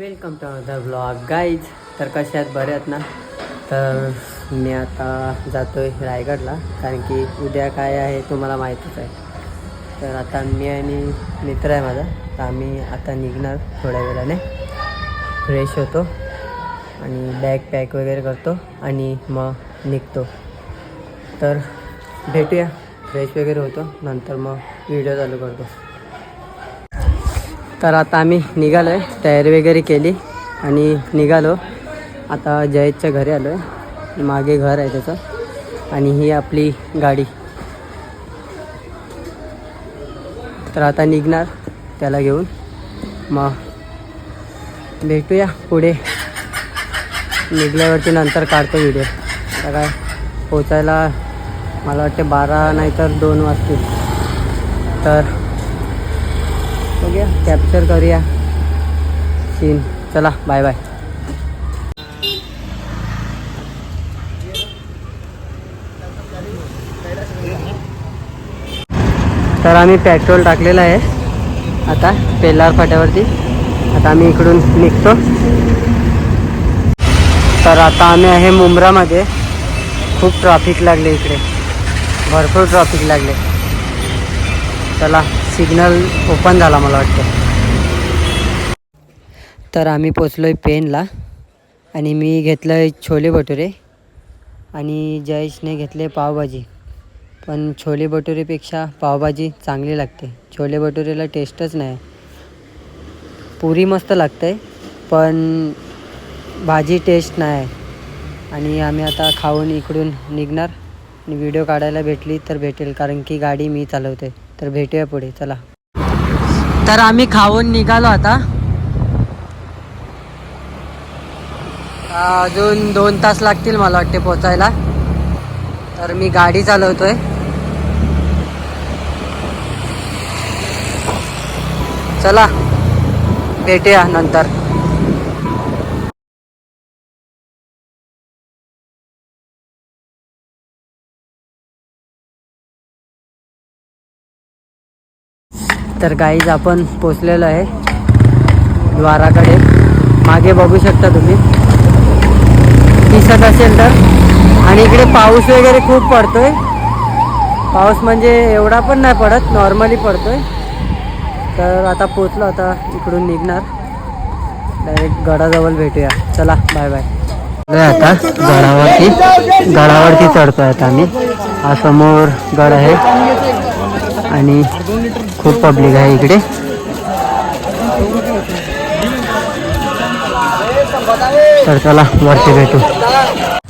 Welcome to another blog guys. तर कसे आहेत, बरे आहेत ना? तर मी आता जातो आहे रायगडला, कारण की उद्या काय आहे तुम्हाला माहीतच आहे. तर आता मी आणि मित्र आहे माझा, तर आम्ही आता निघणार थोड्या वेळाने. फ्रेश होतो आणि बॅग पॅक वगैरे करतो आणि मग निघतो. तर भेटूया, फ्रेश वगैरे होतो, नंतर मग व्हिडिओ चालू करतो. तर आता आम्ही निघालो आहे, तयारी वगैरे केली आणि निघालो. आता जयेशच्या घरी आलो आहे, मागे घर आहे त्याचं, आणि ही आपली गाडी. तर आता निघणार त्याला घेऊन, मग भेटूया पुढे. निघल्यावरती नंतर काढतो व्हिडिओ. आता काय पोचायला मला वाटते 12 नाही तर 2 वाजतील. तर बघूया, कॅप्चर करूया सीन. चला, बाय बाय. तर आम्ही पेट्रोल टाकलेलं आहे आता पेल्लार फाट्यावरती. आता आम्ही इकडून निघतो. तर आता आम्ही आहे मुंब्रामध्ये. खूप ट्रॅफिक लागले इकडे, भरपूर ट्रॅफिक लागले. चला, सिग्नल ओपन झाला मला वाटतं. तर आम्ही पोचलो आहे पेनला, आणि मी घेतलं आहे छोले भटुरे आणि जयेशने घेतले पावभाजी. पण छोले भटुरेपेक्षा पावभाजी चांगली लागते. छोले भटुरेला टेस्टच नाही. पुरी मस्त लागते पण भाजी टेस्ट नाही आहे. आणि आम्ही आता खाऊन इकडून निघणार. आणि व्हिडिओ काढायला भेटली तर भेटेल, कारण की गाडी मी चालवते. तर भेटूया पुढे, चला. तर आम्ही खाऊन निघालो आता. अजून 2 तास लागतील मला वाटते पोचायला. तर मी गाडी चालवतोय. चला, भेटूया नंतर. तर गाईज, आपण पोचलेलो आहे द्वाराकडे. मागे बघू शकता तुम्ही, दिसत असेल तर. आणि इकडे पाऊस वगैरे खूप पडतोय. पाऊस म्हणजे एवढा पण नाही पडत, नॉर्मली पडतोय. तर आता पोचलो, आता इकडून निघणार डायरेक्ट गडाजवळ. भेटूया, चला, बाय बाय. आता गडावरती चढतोय आता आम्ही. हा समोर गड आहे आणि खूप पब्लिक आहे इकडे. तर चला, वरती भेटू.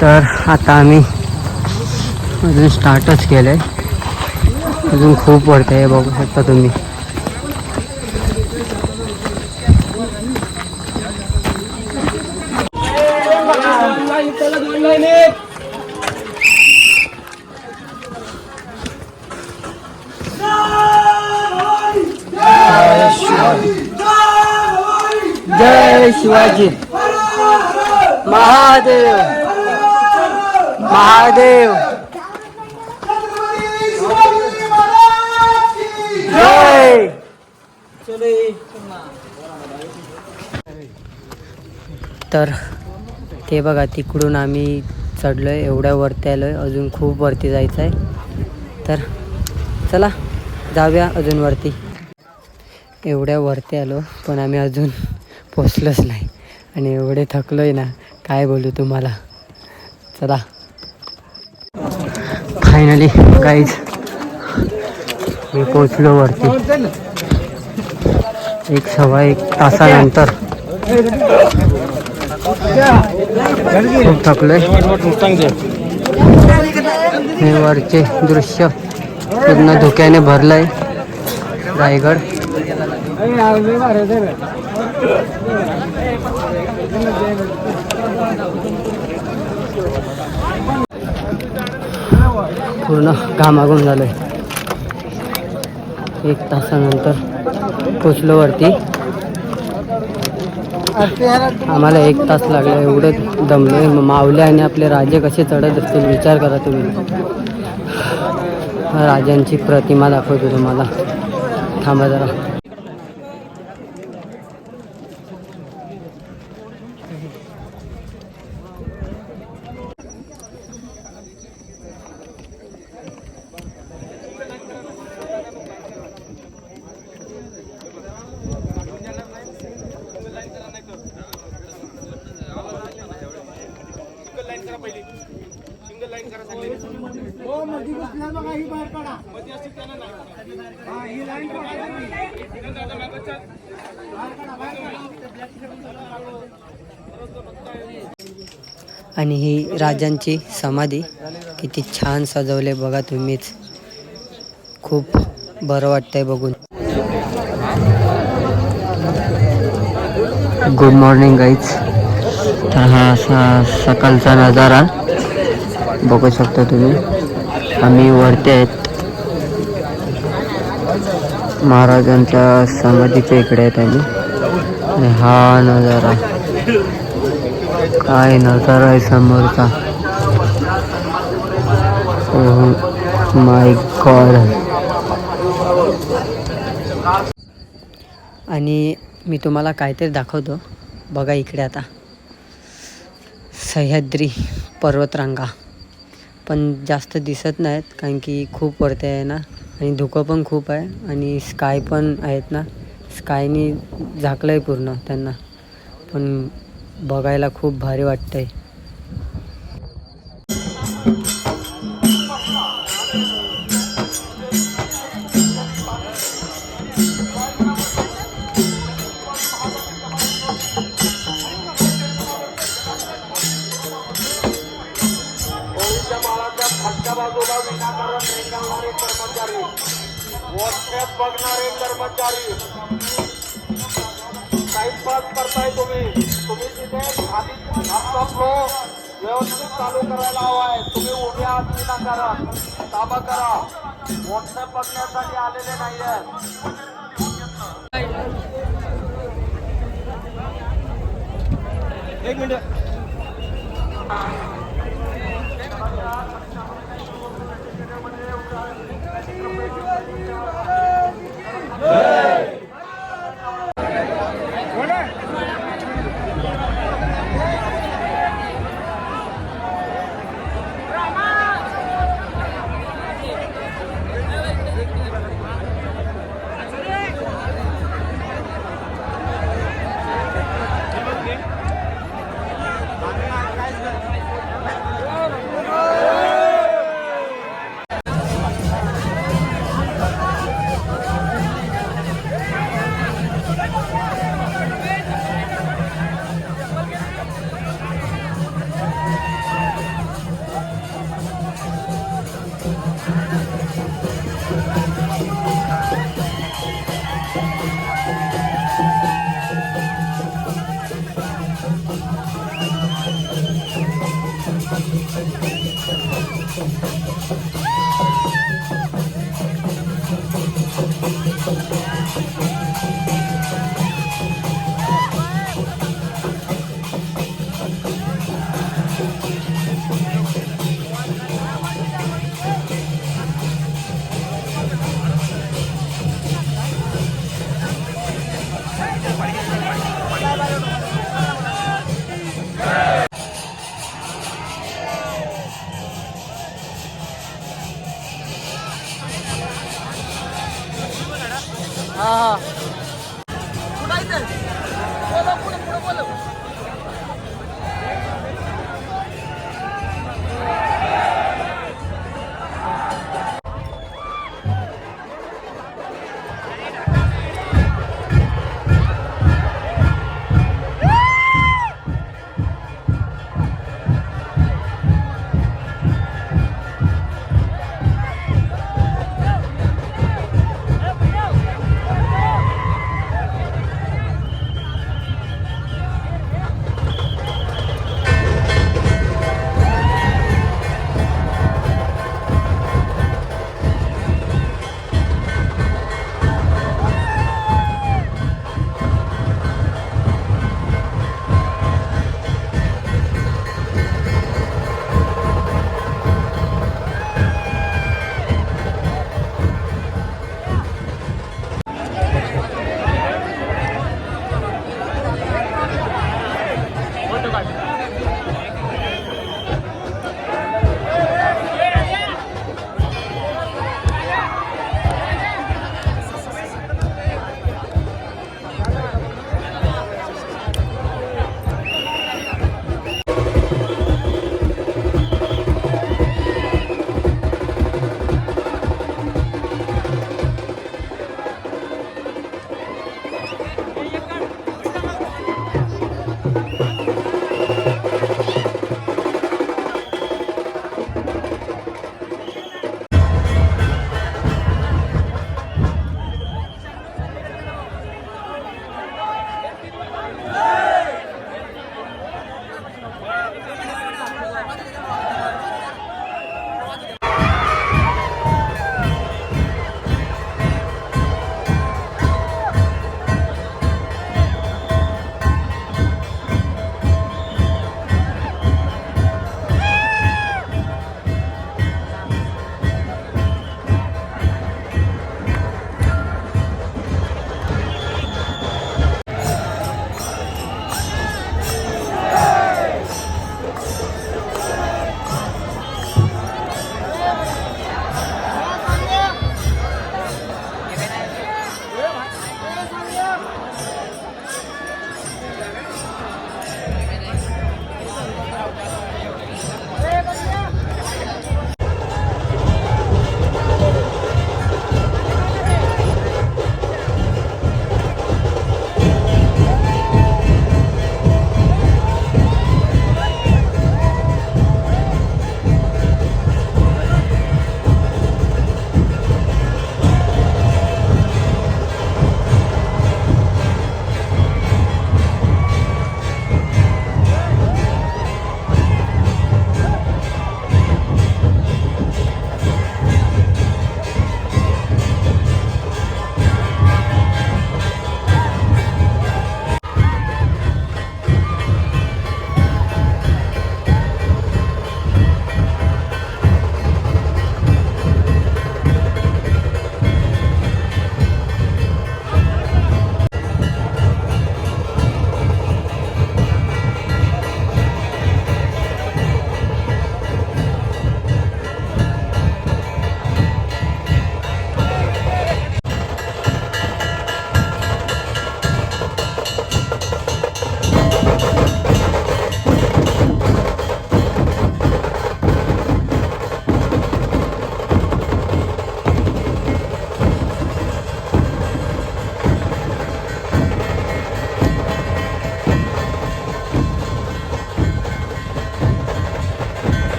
तर आता आम्ही अजून स्टार्टच केलं आहे. अजून खूप वरती आहे, बघू शकता तुम्ही. जय शिवाजी महादेव महादेव. जय. तर ते बघा, तिकडून आम्ही चढलोय, एवढ्या वरती आलोय. अजून खूप वरती जायचं आहे. तर चला, जाऊया अजून वरती. एवढ्या वरती आलो पण आम्ही अजून पोचलोच नाही, आणि एवढे थकलोय ना, काय बोलू तुम्हाला. चला, फायनली गाईज मी पोचलो वरती. 1-1.25 तासानंतर. खूप थकलोय. हे वरचे दृश्य पूर्ण धुक्याने भरलंय रायगड. पूर्ण घामाघूम झालोय. 1 तासानंतर पोचलो वरती. आम्हाला 1 तास लागला, एवढं दमलोय. माऊली आणि आपले राजे कसे चढत असतील विचार करा तुम्ही. राजांची प्रतिमा दाखवतो तुम्हाला, थांबा जरा. आणि ही राजांची समाधी किती छान सजवले बघा तुम्हीच. खूप बरं वाटतंय बघून. Good morning guys. तर हा असा सकाळचा नजारा बघू शकता तुम्ही. आम्ही वरती आहेत महाराजांच्या समाधीच्या इकडे आहेत आम्ही. आणि हा नजारा, काय नजारा आहे समोरचा. Oh my God. आणि मी तुम्हाला काहीतरी दाखवतो बघा इकडे आता. सह्याद्री पर्वतरांगा पण जास्त दिसत नाहीत कारण की खूप वरती आहे ना, आणि धुकं पण खूप आहे आणि स्काय पण आहेत ना, स्कायनी झाकलं आहे पूर्ण त्यांना. पण बघायला खूप भारी वाटतंय. बघणारे कर्मचारी टाइमपास करताय तुम्ही तिथे आधी आपला फ्लो व्यवस्थित चालू करायला हवाय. तुम्ही उभ्या आहात विनाकारण ताबा करा. व्हॉट्सअप बघण्यासाठी आलेले नाहीये. एक मिनिट.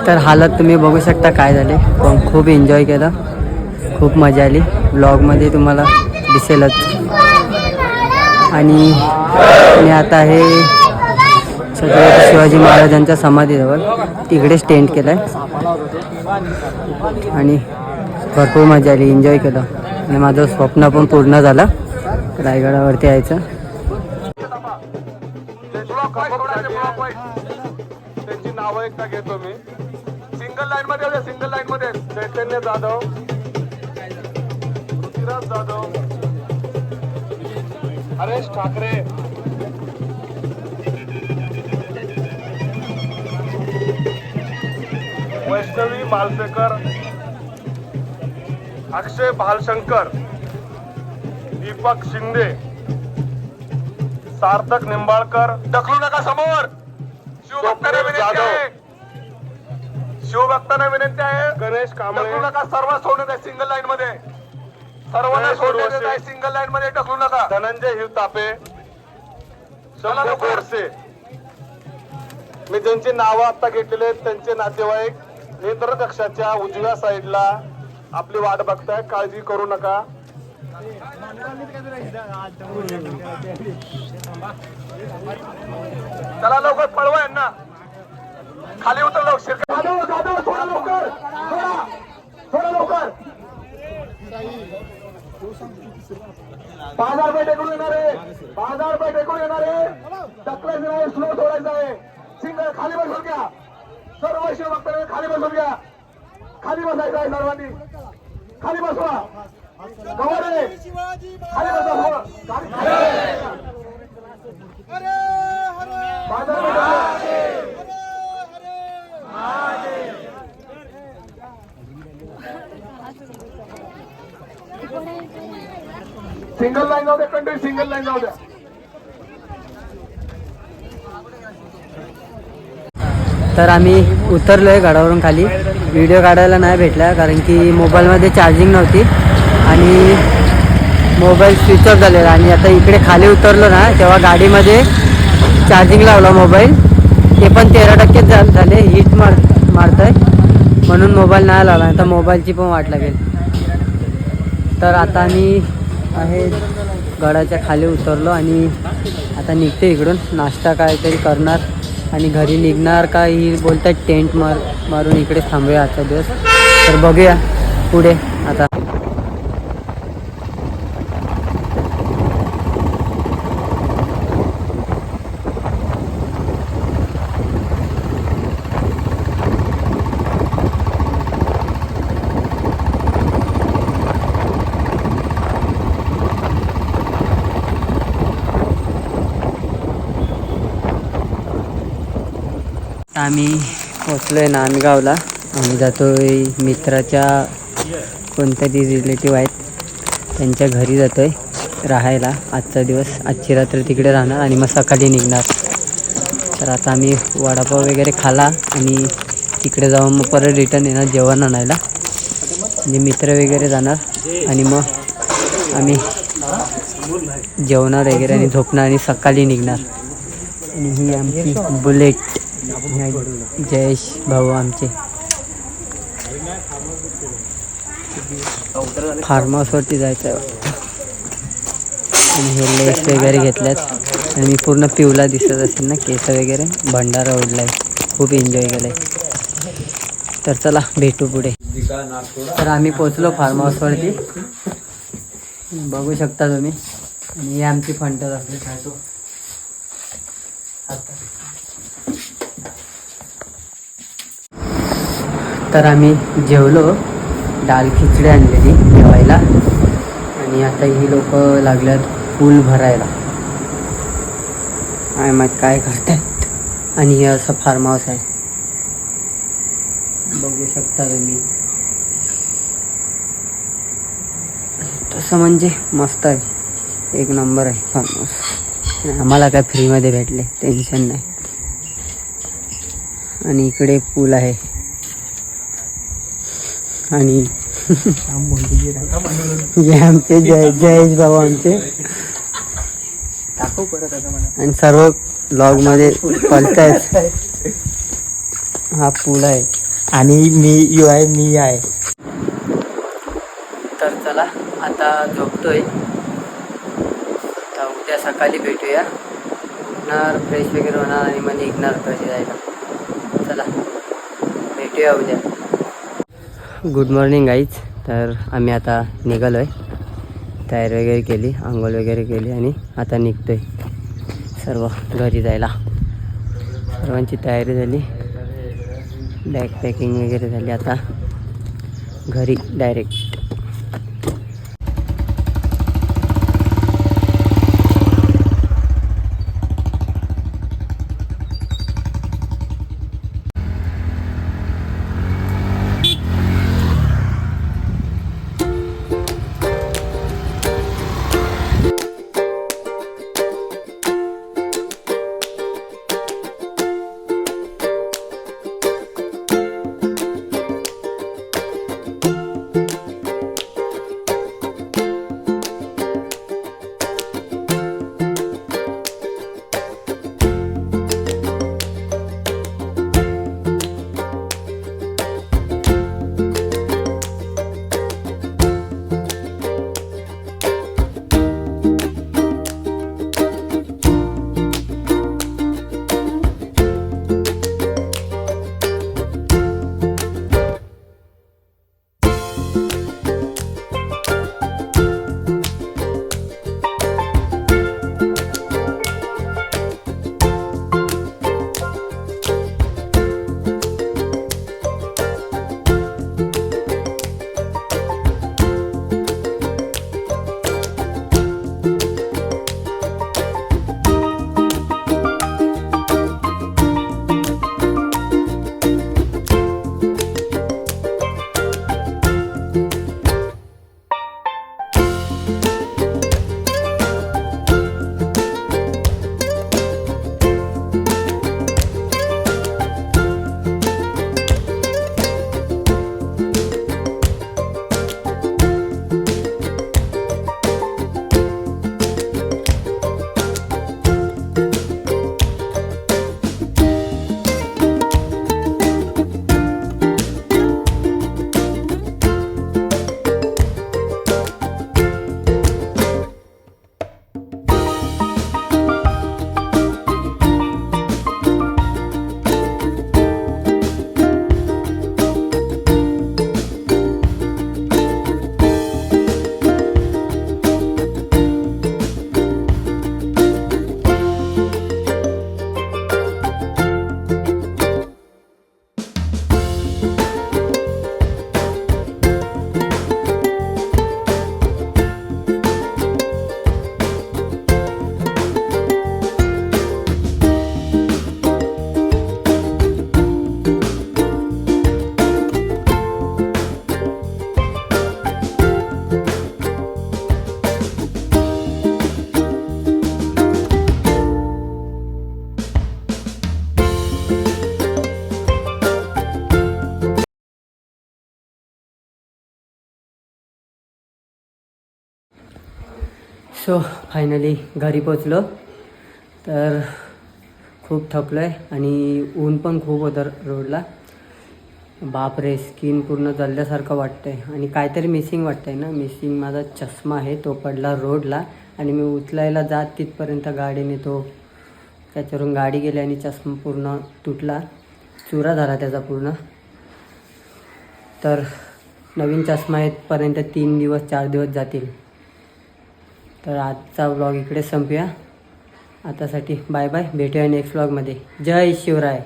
तर हालत तुम्ही बघू शकता काय झाले. पण खूप एन्जॉय केलं, खूप मजा आली. ब्लॉगमध्ये तुम्हाला दिसेलच. आणि मी आता हे छत्रपती शिवाजी महाराजांच्या समाधीजवळ तिकडेच टेंट केलं आहे आणि भरपूर मजा आली, एन्जॉय केलं. आणि माझं स्वप्न पण पूर्ण झालं रायगडावरती यायचं. त्यांची नावं एकदा घेतो मी. सिंगल लाईन मध्ये होते, सिंगल लाईन मध्ये चैतन्य जाधव, पृथ्वीराज जाधव, हरेश ठाकरे, वैष्णवी मालपेकर, अक्षय भालशंकर, दीपक शिंदे, सार्थक निंबाळकर. ढकलू नका समोर. शिवभक्तांना विनंती आहे, शिवभक्तांना विनंती आहे. गणेश कांबळे. ढकलू नका, सर्व सोडण्यात आहे सिंगल लाईन मध्ये. सर्वांना सोडण्यात आहे सिंगल लाईन मध्ये, ढकलू नका. धनंजय हिवतापे, शंभू गोडसे. मी ज्यांची नावं आता घेतलेले आहेत त्यांचे नातेवाईक नेत्र कक्षाच्या उजव्या साईडला आपली वाट बघताय. काळजी करू नका. चला लवकर पळवा यांना. खाली उतर लवकर. थोडा लवकर, थोडा लवकर. 5000 रुपये टेकून येणार आहे, 5000 रुपये टेकून येणार आहे. टकलायचं नाही, स्लो सोडायचं आहे. सिंगल खाली बसून घ्या. सर्व शिवभक्तांनी खाली बसून घ्या. खाली बसायचं आहे सर्वांनी. खाली बसवा. गवारे खाली बसा. सिंगल लाईन जाऊ द्या, कंटिन्यू सिंगल लाईन जाऊ द्या. तर आम्ही उतरलोय गडावरून खाली. व्हिडिओ काढायला नाही भेटला कारण की मोबाईलमध्ये चार्जिंग नव्हती आणि मोबाईल स्विच ऑफ झालेला. आणि आता इकडे खाली उतरलो ना तेव्हा गाडीमध्ये चार्जिंग लावला मोबाईल, ते पण 13% झाले. हीट मारतंय म्हणून मोबाईल नाही लावला, आता मोबाईलची पण वाट लागेल. तर आता आम्ही आहे गडाच्या खाली उतरलो आणि आता निघते इकडून. नाश्ता काहीतरी करणार आणि घरी निघणार. काही बोलतात टेंट मारून इकडे थांबूया आजचा दिवस. तर बघूया पुढे आता. आम्ही पोचलोय नांदगावला. आम्ही जातोय मित्राच्या कोणतरी रिलेटिव्ह आहेत त्यांच्या घरी जातोय राहायला आजचा दिवस. आजची रात्र तिकडे राहणार आणि मग सकाळी निघणार. तर आता आम्ही वडापाव वगैरे खाला आणि तिकडे जाऊन मग परत रिटर्न येणार जेवण आणायला. म्हणजे मित्र वगैरे जाणार आणि मग आम्ही जेवणार वगैरे आणि झोपणार आणि सकाळी निघणार. आणि ही आमची बुलेट, जयेश भाऊ आमचे. फार्म हाऊसवरती जायचं आहे आणि हे लेस वगैरे घेतल्यात. आणि मी पूर्ण पिवला दिसत असेल ना, केस वगैरे. भंडारा ओढलाय, खूप एन्जॉय केलाय. तर चला भेटू पुढे. तर आम्ही पोचलो फार्म हाऊसवरती, बघू शकता तुम्ही. आणि ही आमची फंटर असली खातो. तर आम्ही जेवलो, डाळ खिचडी आणलेली जेवायला. आणि आता ही लोक लागल्यात पूल भरायला, मग काय करतात. आणि हे असं फार्म हाऊस आहे, बघू शकता तुम्ही. तसं म्हणजे मस्त आहे, एक नंबर आहे फार्म हाऊस. आम्हाला काय फ्रीमध्ये भेटले, टेन्शन नाही. आणि इकडे पूल आहे आणि हे आमचे जयेश भाऊ आमचे. आणि सर्व ब्लॉग मध्ये पळतायत. हा पूल आहे. आणि मी आहे. तर चला आता झोपतोय. आता उद्या सकाळी भेटूया. उठणार, फ्रेश वगैरे होणार आणि मग निघणार घरी जायला. चला भेटूया उद्या. Good morning guys. तर आम्ही आता निघालो आहे. तयारी वगैरे केली, आंघोळ वगैरे केली आणि आता निघतोय सर्व घरी जायला. सर्वांची तयारी झाली, बॅग पॅकिंग वगैरे झाली. आता घरी डायरेक्ट. सो फायनली घरी पोचलो. तर खूप थकलो आहे आणि ऊन पण खूप होतं रोडला. बापरे, स्किन पूर्ण जळल्यासारखं वाटतं आहे आणि काहीतरी मिसिंग वाटतं आहे ना. मिसिंग माझा चष्मा आहे, तो पडला रोडला आणि मी उचलायला जात तिथपर्यंत गाडीने तो त्याच्यावरून गाडी गेली आणि चष्मा पूर्ण तुटला, चुरा झाला त्याचा पूर्ण. तर नवीन चष्मा येतपर्यंत 3 दिवस 4 दिवस जातील. तर आजचा व्लॉग इकडे संपूया. आतासाठी बाय बाय. भेटूया नेक्स्ट व्लॉगमध्ये. जय शिवराय.